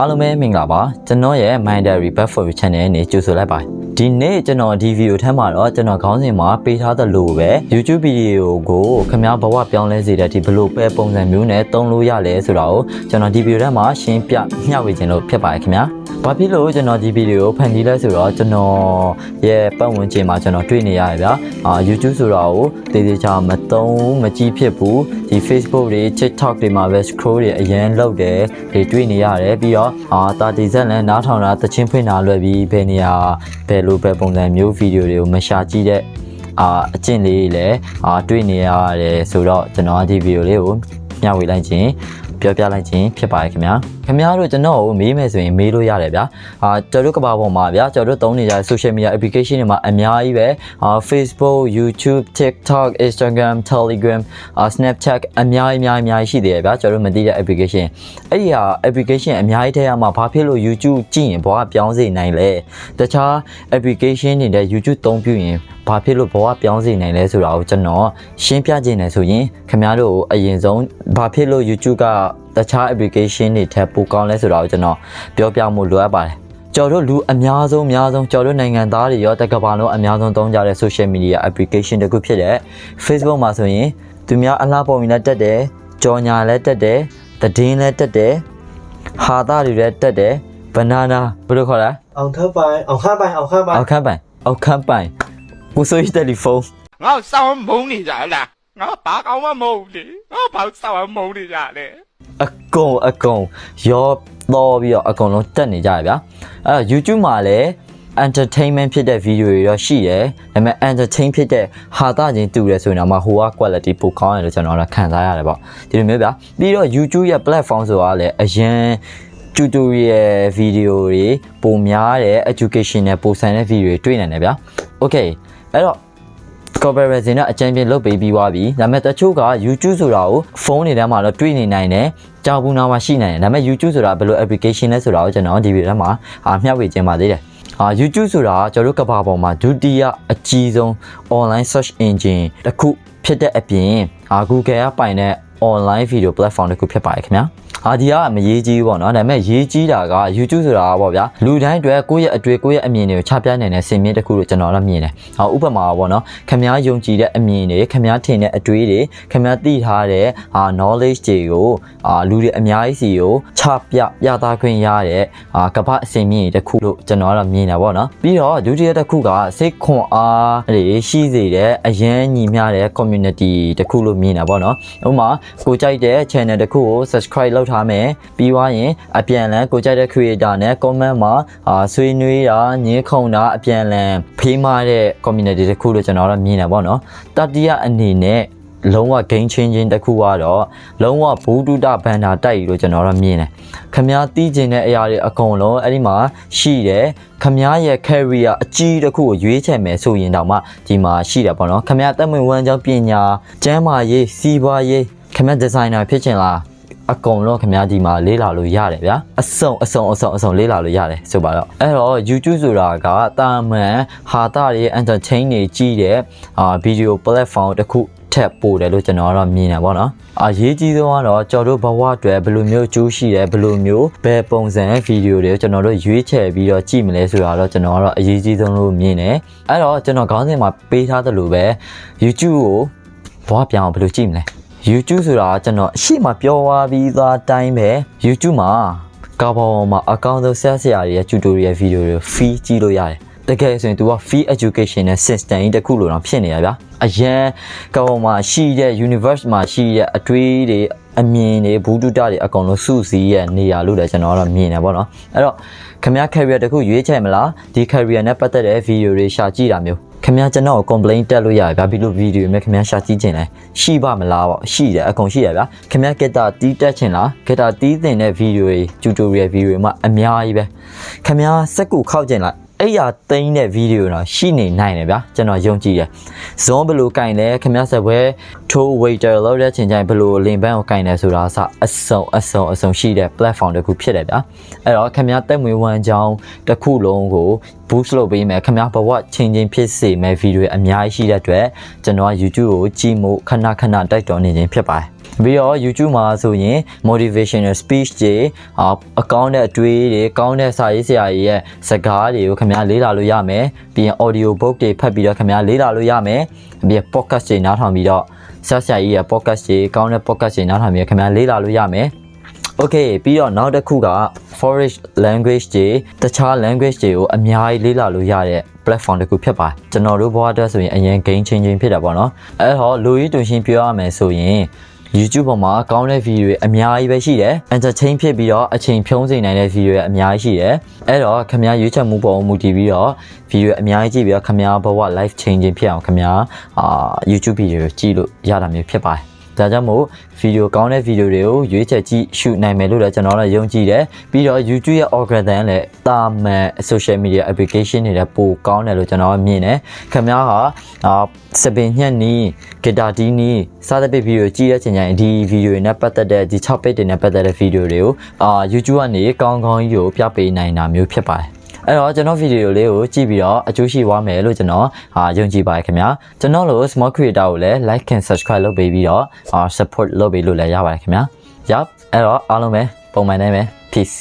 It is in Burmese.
အားလုံးပဲမင်္ဂလာပါကျွန်တော်ရဲ့ Mindary Back for You Channel နဲ့ကြိုဆိုလိုက်ပါတယ်ဒီနေ့ကျွန်တော်ဒီဗီဒီယိုထဲမှာတော့ကျွန်တော်ခေါင်းစဉ်မှာပေးထားသလိုပဲ YouTube ဗီဒီယိုကိုခင်ဗျားဘဝပြောင်းလဲစေတဲ့ဒီဘလို့ပဲပုံစံမျိုးနဲ့သုံးလို့ရလဲဆိုတာကိုကျွန်တော်ဒီဗီဒီယိုထဲမှာရှင်းပြမျှဝေခြင်းလို့ဖြစ်ပါတယ်ခင်ဗျာဘာဖြစ်လို့ကျွန်တော်ဒီဗီဒီယိုဖန်တီးလဲဆိုတော့ကျွန်တော်ရဲ့ပတ်ဝန်းကျင်မှာကျွန်တော်တွေ့နေရရဗျာYouTube ဆိုတာကိုတေးသေးချာမသုံးမကြည့်ဖြစ်ဘူးဒီ Facebook တွေ TikTok တွေမှာပဲ scroll တွေအရင်လောက်တယ်တွေတွေ့နေရတယ်ပြီးတော့တာတီဇက်လည်းနားထောင်တာတချင်းဖွင့်တာလွယ်ပြီးဘယ်နေရာဘယ်လိုပဲပုံစံမျိုးဗီဒီယိုတွေကိုမရှာကြည့်တဲ့အကျင့်လေးတွေလည်းတွေ့နေရတယ်ဆိုတော့ကျွန်တော်ဒီဗီဒီယိုလေးကိုမျှဝေလိုက်ခြင်းပြောပြလိုက်ခြင်းဖြစ်ပါတယ်ခင်ဗျာတို့ကျွန်တော်ကိုမေးမယ်ဆိုရင်မေးလို့ရတယ်ဗျာကျွန်တော်တို့ကဘာပေါ်မှာဗျာကျွန်တော်တို့သုံးနေကြတဲ့ social media application တွေမှာအများကြီးပဲFacebook YouTube TikTok Instagram Telegram Snapchat အများကြီးရှိသေးတယ်ဗျာကျွန်တော်တို့မသိတဲ့ application အဲ့ဒီဟာ application အများကြီးထဲမှာဘာဖြစ်လို့ YouTube ကြည့်ရင်ဘဝပြောင်းစေနိုင်လဲတခြား application တွေနဲ့ YouTube သုံးပြရင်ဘာဖြစ်လို့ဘဝပြောင်းစေနိုင်လဲဆိုတာကိုကျွန်တော်ရှင်းပြခြင်းနဲ့ဆိုရင်ခင်ဗျားတို့အရင်ဆုံးဘာဖြစ်လို့ YouTube ကတခြား application တွေထက်ပိုကောင်းလဲဆိုတာကိုကျွန်တော်ပြောပြမှုလိုအပ်ပါတယ်ကျွန်တော်တို့လူအများဆုံးကျွန်တော်တို့နိုင်ငံသားတွေရောတကဘာလုံးအများဆုံးသုံးကြတဲ့ social media application တခုဖြစ်တဲ့ Facebook မှာဆိုရင်သူများအလားပုံမြင်လက်တက်တယ်ကြော်ညာလက်တက်တယ်သတင်းလက်တက်တယ်ဟာသားတွေလည်းတက်တယ် banana ဘယ်လိုခေါ်လဲအောင်ခန့်ပိုင်ကိုစိုးရီတယ်လီဖုန်းငါစောင်းမုန်းနေကြလားငါဘာကောင်းမှမဟုတ်လေငါဘာစောင်းမုန်းနေကြလဲအကုန်ရောတော့ပြီးတော့အကုန်လုံးတက်နေကြရဗျာအဲ့တော့ YouTube မှာလည်း entertainment ဖြစ်တဲ့ video တွေတော့ရှိတယ်ဒါပေမဲ့ entertain ဖြစ်တဲ့ဟာတာချင်းတူတယ်ဆိုရင်တော့ဟိုက quality ပိုကောင်းတယ်လို့ကျွန်တော်တို့ခံစားရတယ်ပေါ့ဒီလိုမျိုးဗျာပြီးတော့ YouTube ရဲ့ platform ဆိုတာလည်းအရင် tutorial video တွေပုံများတဲ့ educational ပိုဆိုင်တဲ့ video တွေတွေ့နိုင်တယ်ဗျာ okay အဲ့တော့ comparison နဲ့အကြံပြလုပ်ပေးပြီးသွားပြီဒါပေမဲ့တချို့က YouTube ဆိုတာကိုဖုန်းတွေထဲမှာတော့တွေ့နေနိုင်တယ်ကြောက်ဘူးနာမှာရှိနိုင်တယ်ဒါပေမဲ့ YouTube ဆိုတာဘယ်လို application လဲဆိုတာကိုကျွန်တော်ဒီဗီဒီယိုထဲမှာမျှဝေခြင်းပါသေးတယ်YouTube ဆိုတာကျွန်တော်တို့ကမ္ဘာပေါ်မှာဒုတိယအကြီးဆုံး online search engine တစ်ခုဖြစ်တဲ့အပြင် Google ကပိုင်တဲ့ online video platform တစ်ခုဖြစ်ပါတယ်ခင်ဗျာဒီကမရေးကြီးဘူးပေါ့နော်ဒါပေမဲ့ရေးကြီးတာက YouTube ဆိုတာပေါ့ဗျာလူတိုင်းအတွက်ကိုယ့်ရဲ့အတွေ့ကိုယ့်ရဲ့အမြင်တွေကိုချပြနိုင်တဲ့စင်မြင့်တစ်ခုလို့ကျွန်တော်တို့မြင်တယ်ဥပမာပေါ့နော်ခင်ဗျားယုံကြည်တဲ့အမြင်တွေခင်ဗျားထင်တဲ့အတွေ့တွေခင်ဗျားသိထားတဲ့knowledge တွေကိုလူတွေအများကြီးစီကိုချပြသခွင့်ရတဲ့ကမ္ဘာအစင်မြင့်တစ်ခုလို့ကျွန်တော်တို့မြင်တယ်ပေါ့နော်ပြီးတော့ဒုတိယတစ်ခုကစိတ်ခွန်အားတွေရှိစေတဲ့အရန်ညီမျှတဲ့ community တစ်ခုလို့မြင်တာပေါ့နော်ဥပမာကိုကြိုက်တဲ့ channel တစ်ခုကို subscribe လုပ်ထားမယ်ပြီးွားရင်အပြန်လန်ကိုကြိုက်တဲ့ creator နဲ့ comment မှာဆွေးနွေးတာညင်းခုန်တာအပြန်လန်ဖေးမာတဲ့ community တစ်ခုလို့ကျွန်တော်တို့မြင်တယ်ပေါ့နော်တတိယအနေနဲ့လုံးဝ game changing တစ်ခုကတော့လုံးဝဘူတုတဘန်တာတိုက်လို့ကျွန်တော်တို့မြင်တယ်ခမားတီးကျင်တဲ့အရာတွေအကုန်လုံးအဲ့ဒီမှာရှိတယ်ခမားရဲ့ career အကြီးတစ်ခုကိုရွေးချယ်မယ်ဆိုရင်တောင်မှဒီမှာရှိတယ်ပေါ့နော်ခမားတက်မွေဝမ်းကြောင်းပညာကျန်းမာရေးစီးပွားရေးခမား designer ဖြစ်ချင်လားအကုန်လုံးခင်ဗျားဒီမှာလေးလာလို့ရတယ်ဗျာအစုံလေးလာလို့ရတယ်ဆိုပါတော့အဲ့တော့ YouTube ဆိုတာကတာမန်ဟာတာတွေ entertain တွေကြီးတဲ့video platform တစ်ခုထပ်ပို့တယ်လို့ကျွန်တော်ကတော့မြင်တယ်ပေါ့နော်အရေးကြီးဆုံးကတော့ကျွန်တော်တို့ဘဝအတွက်ဘယ်လိုမျိုးအကျိုးရှိတယ်ဘယ်လိုမျိုးဘယ်ပုံစံဗီဒီယိုတွေကိုကျွန်တော်တို့ရွေးချယ်ပြီးတော့ကြည့်မလဲဆိုတာတော့ကျွန်တော်ကတော့အရေးကြီးဆုံးလို့မြင်တယ်အဲ့တော့ကျွန်တော်ခေါင်းစဉ်မှာပေးထားသလိုပဲ YouTube ကိုဘဝပြောင်းအောင်ဘယ်လိုကြည့်မလဲYouTube ဆိုတာကျွန်တော်အရှိမပြောသွားပြီးသားတိုင်းပဲ YouTube မှာကာဘောင်မှာအကောင့်ဆုံးဆက်စရာတွေရဲ့ tutorial video တွေ free ကြည့်လို့ရတယ်တကယ်ဆိုရင် तू က free education နဲ့ system ကြီးတစ်ခုလိုတော့ဖြစ်နေရဗျာအရန်ကာဘောင်မှာရှိတဲ့ universe မှာရှိတဲ့အတွေးတွေအမြင်တွေဘူတုတတွေအကုန်လုံးစုစည်းရဲ့နေရာလို့လည်းကျွန်တော်ကတော့မြင်တယ်ပေါ့နော်အဲ့တော့ခင်ဗျား career တစ်ခုရွေးချယ်မလားဒီ career နဲ့ပတ်သက်တဲ့ video တွေရှာကြည့်တာမျိုးခင်ဗျားကျွန်တော်ကို complaint တက်လို့ရတယ်ဗျာဘီလိုဗီဒီယိုမျိုးခင်ဗျားရှာကြည့်ခြင်းလဲရှိပါမလားပေါ့ရှိတယ်အကုန်ရှိရဗျာခင်ဗျား guitar တီးတက်ခြင်းလား guitar တီးသင်တဲ့ video တွေ tutorial video တွေမှာအများကြီးပဲခင်ဗျားစက်ကူခောက်ခြင်းလားအဲ့ရသိမ်းတဲ့ဗီဒီယိုတော့ရှိနေနိုင်တယ်ဗျာကျွန်တော်ယုံကြည်တယ်ဇွန်ဘယ်လိုကင်လဲခင်ဗျားစပွဲ ထိုး waiter လောက်တဲ့အချိန်ကျရင်ဘယ်လိုလင်ပန်းကိုကင်တယ်ဆိုတာအစအစုံရှိတဲ့ platform တစ်ခုဖြစ်တယ်ဗျာအဲ့တော့ခင်ဗျားတက်မွေးဝမ်းကြောင်းတစ်ခုလုံးကို boost လုပ်ပေးမယ်ခင်ဗျားဘဝချင်းချင်းဖြစ်စေမဲ့ video အများကြီးရှိတဲ့အတွက်ကျွန်တော်က YouTube ကိုကြည့်မှုခဏတိုက်တော်နေခြင်းဖြစ်ပါတယ်ပြီးတော့ YouTube မှာဆိုရင် motivational speech တွေအကောင့်နဲ့အတွေးတွေကောင်းတဲ့စာရေးဆရာကြီးရဲ့စကားတွေကိုခင်ဗျားလေ့လာလို့ရမယ်ပြီးရင် audio book တွေဖတ်ပြီးတော့ခင်ဗျားလေ့လာလို့ရမယ်ပြီးရင် podcast တွေနားထောင်ပြီးတော့ဆရာကြီးရဲ့ podcast တွေကောင်းတဲ့ podcast တွေနားထောင်ပြီးခင်ဗျားလေ့လာလို့ရမယ်Okay ပြီးတော့နောက်တစ်ခုက foreign language တွေတခြား language တွေကိုအများကြီးလေ့လာလို့ရတဲ့ platform တစ်ခုဖြစ်ပါတယ်ကျွန်တော်တို့ဘဝအတွက်ဆိုရင်အရင် game changing ဖြစ်တာပေါ့နော်အဲ့တော့လူကြီးတူရှင်းပြောရမယ်ဆိုရင် YouTube ပေါ်မှာကောင်းတဲ့ video တွေအများကြီးပဲရှိတယ် entertain ဖြစ်ပြီးတော့အချိန်ဖြုံးစေနိုင်တဲ့ video တွေအများကြီးရှိတယ်အဲ့တော့ခင်ဗျားရွေးချယ်မှုပေါ်မူတည်ပြီးတော့ video အများကြီးကြည့်ပြီးတော့ခင်ဗျားဘဝ life changing ဖြစ်အောင်ခင်ဗျားYouTube video ကြည့်လို့ရတာမျိုးဖြစ်ပါတယ်ဒါကြောင့်မို့ video ကောင်းတဲ့ video တွေကိုရွေးချယ်ကြည့်ရှုနိုင်မယ်လို့လည်းကျွန်တော်တို့ယုံကြည်တယ်ပြီးတော့ YouTube ရဲ့ algorithm လည်းတာမန် social media application တွေလည်းပိုကောင်းတယ်လို့ကျွန်တော်မြင်တယ်ခင်ဗျားဟာစပင်ညက်နီးဂီတာတီးနီးစသဖြင့် video ကြည့်တဲ့အချိန်ကျရင်ဒီ video တွေနဲ့ပတ်သက်တဲ့ဒီ topic တွေနဲ့ပတ်သက်တဲ့ video တွေကိုYouTube ကနေကောင်းကြီးကိုပြပေးနိုင်တာမျိုးဖြစ်ပါတယ်အဲ့တော့ကျွန်တော်ဗီဒီယိုလေးကိုကြည့်ပြီးတော့အကျိုးရှိသွားမယ်လို့ကျွန်တော်ယုံကြည်ပါတယ်ခင်ဗျာကျွန်တော်တို့ small creator ကိုလည်း like and subscribe လုပ်ပေးပြီးတော့support လုပ်ပေးလို့လည်းရပါတယ်ခင်ဗျာ Yup အဲ့တော့အားလုံးပဲပုံမှန်တိုင်းပဲ peace